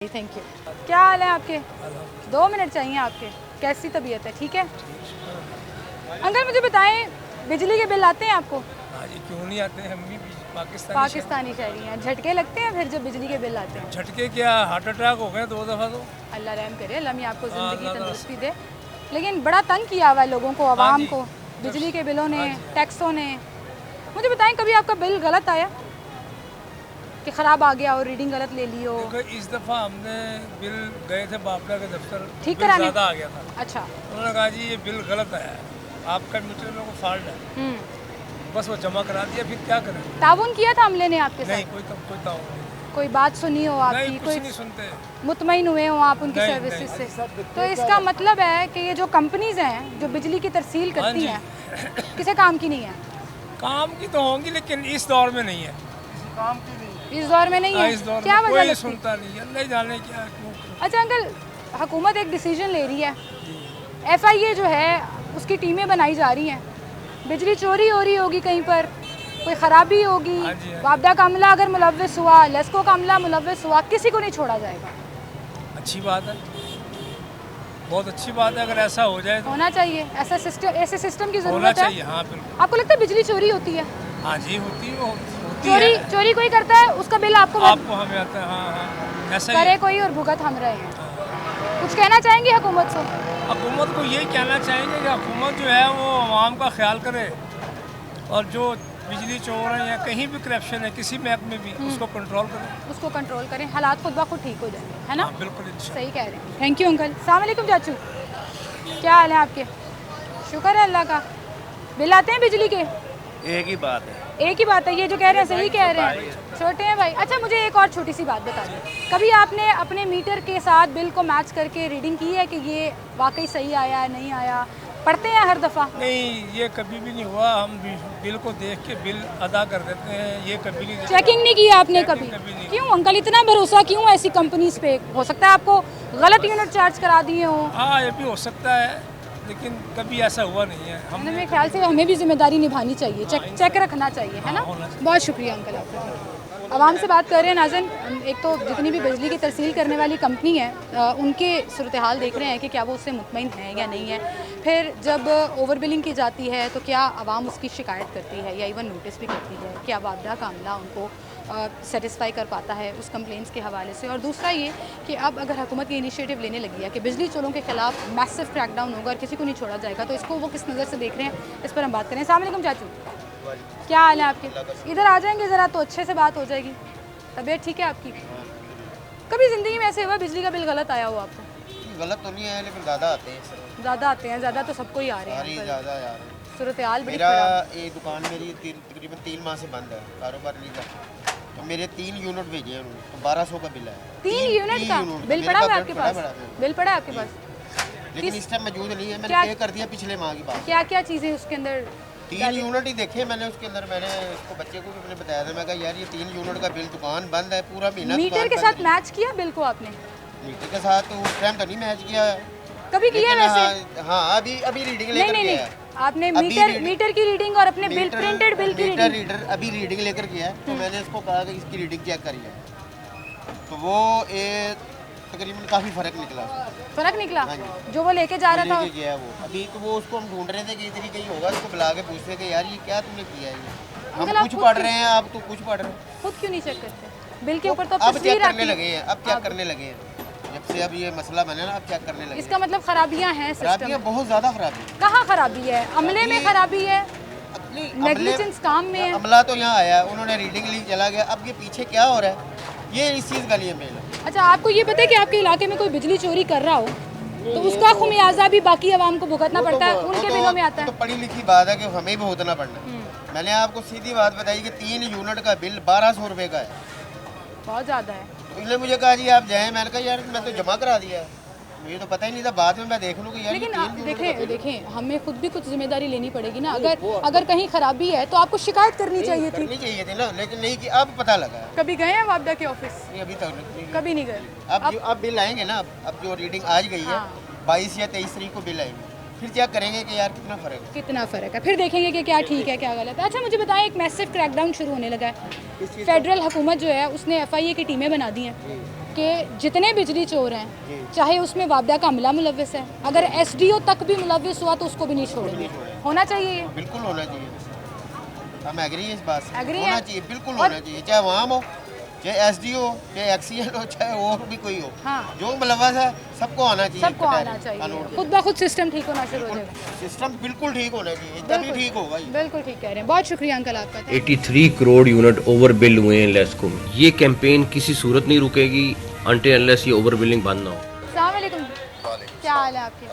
Thank you. क्या हाल है आपके? 2 मिनट चाहिए आपके। कैसी तबीयत है? ठीक है अंकल, मुझे बताएं बिजली के बिल आते हैं आपको? हाँ जी, क्यों नहीं आते हैं? हम भी पाकिस्तानी शहरी हैं। झटके लगते हैं फिर जब बिजली के बिल आते हैं? झटके क्या, हार्ट अटैक हो गए 2 दफ़ा तो। अल्लाह रहम करे, अल्लाह मियां आपको ज़िंदगी अल्लाह तंदुरुस्ती दे। लेकिन बड़ा तंग किया हुआ है लोगों को, आवाम जी। को, बिजली के बिलों ने, हाँ जी। टैक्सों ने। मुझे बताएं कभी आपका बिल गलत आया कि ख़राब आ गया और रीडिंग गलत ले ली हो? देखो, इस दफ़ा हमने बिल गए थे बापला के दफ्तर, ठीक बिल कराने? ज़्यादा आ गया था। अच्छा। उन्होंने कहा जी ये बिल गलत आया है, आपका मीटर में को फॉल्ट है। बस वो जमा करा दिया, फिर क्या करें? ताउन किया था हमले ने आपके नहीं, साथ? कोई ताउन नहीं। कोई बात सुनी हो आपकी? नहीं, कुछ कोई नहीं सुनते। मुतमईन हुए हो आप उनकी नहीं, सर्विसेज नहीं। से? तो इसका मतलब है कि ये जो कंपनीज हैं जो बिजली की तरसील करती हाँ हैं किसी काम की नहीं है। काम की तो होंगी लेकिन इस दौर में नहीं है। काम की नहीं है। इस दौर में नहीं हाँ, है? इस दौर क्या में वजह कोई लगती? सुनता नहीं है, नहीं जाने क्या क्यों। अच्छा अंकल, हुकूमत एक डिसीजन ले रही है, FIA जो है उसकी टीमें बनाई जा रही हैं, बिजली चोरी हो रही होगी कहीं पर, कोई ख़राबी होगी, हाँ जी, हाँ। वापडा का अमला अगर मुलव्वस हुआ, लेस्को का अमला मुलव्वस हुआ, किसी को नहीं छोड़ा जाएगा। अच्छी बात है, बहुत अच्छी बात है। अगर ऐसा हो जाए तो होना चाहिए ऐसा सिस्टम, ऐसे सिस्टम की होना ज़रूरत है। चाहिए। हाँ बिल्कुल। आपको लगता है बिजली चोरी होती है? हाँ जी, होती चोरी है। चोरी कोई करता है उसका बिल आपको आपको हमें आता है। हाँ, ऐसा ही करे है। कोई और भुगत हम रहे हैं। कुछ कहना चाहेंगे हुकूमत से? हुकूमत को यही कहना चाहेंगे कि हुकूमत जो है वो आवाम का ख्याल करे, और जो बिजली चोर हैं या कहीं भी करप्शन है किसी महकमे में भी, उसको कंट्रोल करें। उसको कंट्रोल करें, हालात खुद ब खुद ठीक हो जाएंगे, है ना? हाँ बिल्कुल, इंशाल्लाह। सही कह रहे हैं। Thank you uncle. अस्सलाम वालेकुम चाचू, क्या हाल है आपके? शुक्र है अल्लाह का। बिल आते हैं बिजली के? एक ही बात है। एक ही बात है, ये जो कह रहे हैं सही कह रहे हैं, छोटे हैं भाई। अच्छा मुझे एक और छोटी सी बात बता दें, कभी आपने अपने मीटर के साथ बिल को मैच करके रीडिंग की है कि ये वाकई सही आया नहीं आया? पढ़ते हैं हर दफ़ा? नहीं, ये कभी भी नहीं हुआ। हम बिल को देख के बिल अदा कर देते हैं, ये कभी नहीं। चेकिंग नहीं किया आपने कभी? कभी नहीं। क्यों अंकल, इतना भरोसा क्यों ऐसी कंपनीज पे? हो सकता है आपको गलत यूनिट चार्ज करा दिए हो। हाँ, ये भी हो सकता है, लेकिन कभी ऐसा हुआ नहीं है। हम मेरे ख्याल से हमें भी जिम्मेदारी निभानी चाहिए, चेक रखना चाहिए, है ना? होना चाहिए। बहुत शुक्रिया अंकल आपका। आवाम से बात कर रहे हैं नाज़रीन। एक तो जितनी भी बिजली की तरसील करने वाली कंपनी है उनके सूरत हाल देख रहे हैं कि क्या वो उससे मुतमईन है या नहीं है। फिर जब ओवर बिलिंग की जाती है तो क्या आवाम उसकी शिकायत करती है या इवन नोटिस भी करती है? क्या वापडा का अमला उनको सेटिस्फाई कर पाता है उस कंप्लेंट्स के हवाले से? और दूसरा ये कि अब अगर हुकूमत ये इनिशिएटिव लेने लगी है कि बिजली चोरों के खिलाफ मैसिव क्रैकडाउन होगा और किसी को नहीं छोड़ा जाएगा, तो इसको वो किस नज़र से देख रहे हैं, इस पर हम बात करें। अस्सलाम वालेकुम चाचू, क्या हाल है आपके? इधर आ जाएंगे ज़रा तो अच्छे से बात हो जाएगी। तबीयत ठीक है आपकी? कभी ज़िंदगी में ऐसे हुआ बिजली का बिल गलत आया हो आपको? गलत तो नहीं है लेकिन ज़्यादा आते हैं। ज़्यादा आते हैं? ज़्यादा तो सबको ही आ रहे हैं। ज़्यादा यार, सूरत हाल बड़ी मेरा खराब। ये दुकान मेरी तकरीबन 3 माह से बंद है, कारोबार नहीं करता। तो मेरे 3 यूनिट भेजे हैं उन्होंने, तो 1200 का बिल है। 3 यूनिट का बिल पड़ा हुआ है आपके पास? बिल पड़ा है आपके पास? लेकिन इस टाइम मौजूद नहीं है, मैंने क्या- पे कर दिया पिछले माह की बात। क्या क्या चीज़ें उसके अंदर? 3 यूनिट ही देखे मैंने उसके अंदर। मैंने इसको बच्चे को भी मैंने बताया था, मैं कहा यार ये 3 यूनिट का बिल, दुकान बंद है पूरा महीना। मीटर के साथ मैच किया बिल को आपने? मीटर के साथ तो उस टाइम तो नहीं मैच किया कभी किया लेकिन वैसे? हाँ अभी रीडिंग नहीं लेकर नहीं गया नहीं, है। आपने अभी मीटर की रीडिंग और अपने बिल, प्रिंटेड बिल की रीडिंग? रीडर अभी रीडिंग लेकर गया है, तो मैंने इसको कहा कि इसकी रीडिंग चेक करिए, तो वो तकरीबन काफ़ी फ़र्क निकला। फर्क निकला? हाँ जी। जो वो लेके जा रहा था? लेके गया वो, अभी तो वो उसको हम ढूंढ रहे थे कि इधर ही कहीं होगा, उसको बुला के पूछते कि यार ये क्या तुमने किया है ये? हम अंकल, आप कुछ खुद पढ़ रहे हैं, आप तो कुछ पढ़ रहे हो। खुद क्यों नहीं चेक करते? बिल के ऊपर तो अब तस्वीर चेक आती करने है। लगे हैं, अब चेक करने लगे हैं, जब से अब ये मसला बना ना, अब चेक करने लगे। इसका मतलब खराबियां हैं सिस्टम खराबियाँ में? बहुत ज़्यादा खराबी है। कहाँ खराबी है? अमले में खराबी है? अपनी नेग्लिजेंस काम में है? अमला तो यहाँ आया, उन्होंने रीडिंग ली, चला गया, अब ये पीछे क्या हो रहा है, ये इस चीज़ का लिए मेल है। अच्छा, आपको ये पता है कि आपके इलाके में कोई बिजली चोरी कर रहा हो तो उसका खुमियाजा भी बाकी आवाम को भुगतना पड़ता है, उनके बिलों में आता तो है? पढ़ी लिखी बात है कि हमें भी भुगतना पड़ना है। मैंने आपको सीधी बात बताई कि 3 यूनिट का बिल 1200 रुपये का है। बहुत ज़्यादा है। तो इसने मुझे कहा जी आप जाएं, मैंने कहा यार मैं तो जमा करा दिया है, मुझे तो पता ही नहीं था, बाद में मैं देख लूँ कि यार लेकिन ये 3 यूनिट का बिल है। देखें हमें खुद भी कुछ जिम्मेदारी लेनी पड़ेगी ना। अगर कहीं खराबी है तो आपको शिकायत करनी चाहिए थी। करनी चाहिए थी ना, लेकिन नहीं कि अब पता लगा। कभी गए हैं वापडा के ऑफिस? नहीं अभी तक नहीं। कभी नहीं गए? अब बिल आएंगे ना, अब जो रीडिंग आज गई है, हाँ। 22 या 23 तारीख को बिल आएंगे, फिर चेक करेंगे कि यार कितना फ़र्क है। कितना फ़र्क है, फिर देखेंगे कि क्या ठीक है क्या गलत है। अच्छा मुझे बताएं, एक मैसिव क्रैकडाउन शुरू होने लगा है। फेडरल हुकूमत जो है उसने FIA की टीमें बना दी हैं कि जितने बिजली चोर हैं चाहे उसमें वाबदा का अमला मुलव्वस है, अगर एसडीओ तक भी मुलव्वस हुआ तो उसको भी नहीं छोड़ेंगे। होना चाहिए ये। बिल्कुल होना चाहिए, हम एग्री हैं इस बात से। Agree होना हैं। चाहिए, बिल्कुल और- होना चाहिए, चाहे वहाँ हो, चाहे एसडीओ, चाहे एक्सीएन हो, चाहे और भी कोई हो। हाँ। जो मुलव्वस है सबको आना चाहिए। सबको आना चाहिए, खुद ब खुद सिस्टम ठीक होना शुरू हो जाएगा। सिस्टम बिल्कुल ठीक होना चाहिए, तभी ठीक होगा ये। बिल्कुल ठीक कह रहे हैं, बहुत शुक्रिया अंकल आपका। 83 करोड़ यूनिट ओवर बिल हुए हैं लेस्को में। ये कैंपेन किसी सूरत नहीं रुकेगी अनटिल अनलेस ये ओवर बिलिंग बंद ना हो। अस्सलाम वालेकुम, क्या हाल है आपके?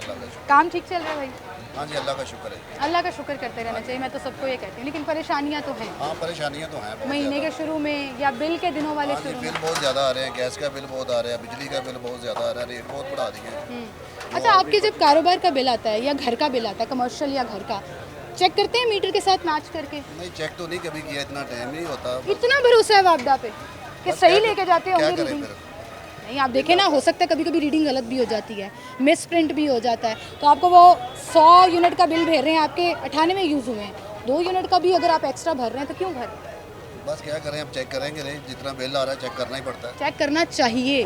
काम ठीक चल रहा है भाई? हाँ जी, अल्लाह का शुक्र है। अल्लाह का शुक्र करते रहना चाहिए, मैं तो सबको ये कहती हूँ, लेकिन परेशानियाँ तो हैं हाँ, परेशानियाँ तो हैं बहुत महीने के ज़्यादा। शुरू में या बिल के दिनों वाले हाँ जी, शुरू बिल में। बहुत ज़्यादा आ रहे हैं, गैस का बिल बहुत आ रहा है, बिजली का बिल बहुत ज़्यादा आ रहा है, रेट बहुत बढ़ा दिए हैं। अच्छा, आपके जब कारोबार का बिल आता है या घर का बिल आता है, कमर्शियल या घर का, चेक करते हैं मीटर के साथ मैच करके? नहीं, चेक तो नहीं कभी किया, इतना टाइम नहीं होता। इतना भरोसा है वापदा पे कि बस सही क्या लेके जाते क्या होंगे करें रीडिंग? फिर? नहीं, आप देखें ना, हो सकता है कभी कभी रीडिंग गलत भी हो जाती है, मिस प्रिंट भी हो जाता है, तो आपको वो 100 यूनिट का बिल भेज रहे हैं, आपके 98 यूज़ हुए हैं, 2 यूनिट का भी अगर आप एक्स्ट्रा भर रहे हैं तो क्यों भर रहे हैं? बस क्या करें, अब चेक करेंगे नहीं, जितना बिल आ रहा है चेक करना ही पड़ता है। चेक करना चाहिए,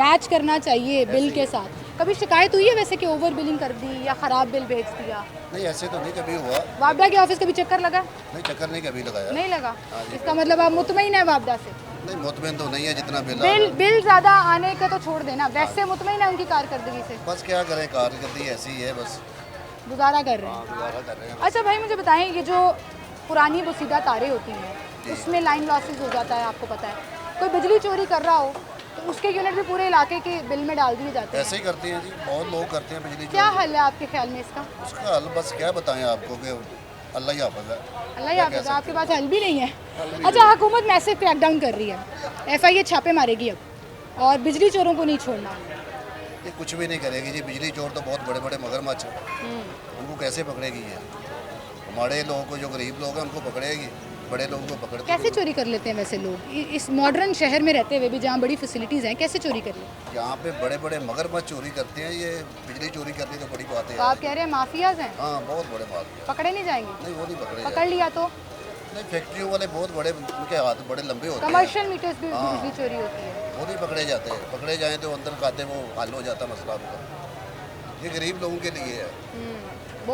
मैच करना चाहिए बिल के साथ। कभी शिकायत हुई है वैसे कि ओवर बिलिंग कर दी या ख़राब बिल भेज दिया? नहीं, ऐसे तो नहीं कभी हुआ। वापदा के ऑफिस कभी चक्कर लगा? नहीं, चक्कर नहीं कभी लगाया। नहीं लगा। इसका मतलब आप मुतमईन है वापदा से? नहीं, मुतमिन तो नहीं है, जितना बिल आ रहा बिल है। बिल ज़्यादा आने का तो छोड़ देना, वैसे मुतमईन है उनकी कारकर्दगी से? बस क्या करें, कारकर्दगी ऐसी ही है, बस गुजारा कर रहे हैं। गुजारा कर रहे हैं। अच्छा भाई, मुझे बताएं, ये जो पुरानी बोसीदा तारें होती हैं उसमें लाइन लॉसेस हो जाता है, आपको पता है। कोई बिजली चोरी कर रहा हो तो उसके यूनिट भी पूरे इलाके के बिल में डाल दिए जाते ऐसे हैं। ही करते हैं जी, बहुत लोग करते हैं बिजली क्या चोरी। हल है आपके ख्याल में इसका? उसका हल बस क्या बताएं आपको कि अल्लाह ही हाफ़िज़ है। अल्लाह ही हाफ़िज़, आपके पास हल भी नहीं है। अच्छा, हुकूमत मैसिव क्रैकडाउन कर रही है, FIA छापे मारेगी अब, और बिजली चोरों को नहीं छोड़ना। ये कुछ भी नहीं करेगी जी, बिजली चोर तो बहुत बड़े बड़े मगरमच्छ हैं, उनको कैसे पकड़ेगी ये? हमारे लोगों को, जो गरीब लोग हैं उनको पकड़ेगी, बड़े लोगों को पकड़ती कैसे नहीं। चोरी कर लेते हैं वैसे लोग इस मॉडर्न शहर में रहते हुए भी, जहाँ बड़ी फैसिलिटीज़ हैं, कैसे चोरी कर लेते हैं? यहाँ पे बड़े बड़े मगरमच्छ चोरी करते हैं, ये बिजली चोरी करनी तो बड़ी बात है। तो आप कह रहे हैं माफियाज हैं, हाँ, बहुत बड़े बात है। पकड़े नहीं जाएंगे? नहीं, वो नहीं पकड़े पकड़ जाते। लिया तो नहीं, फैक्ट्रियों वाले बहुत बड़े, उनके हाथ बड़े लंबे होते हैं, कमर्शियल मीटर्स भी हाँ। बिजली चोरी होती है। वो नहीं पकड़े जाते। पकड़े जाएँ तो अंदर खाते वो हल हो जाता मसला उनका। ये गरीब लोगों के लिए है। बहुत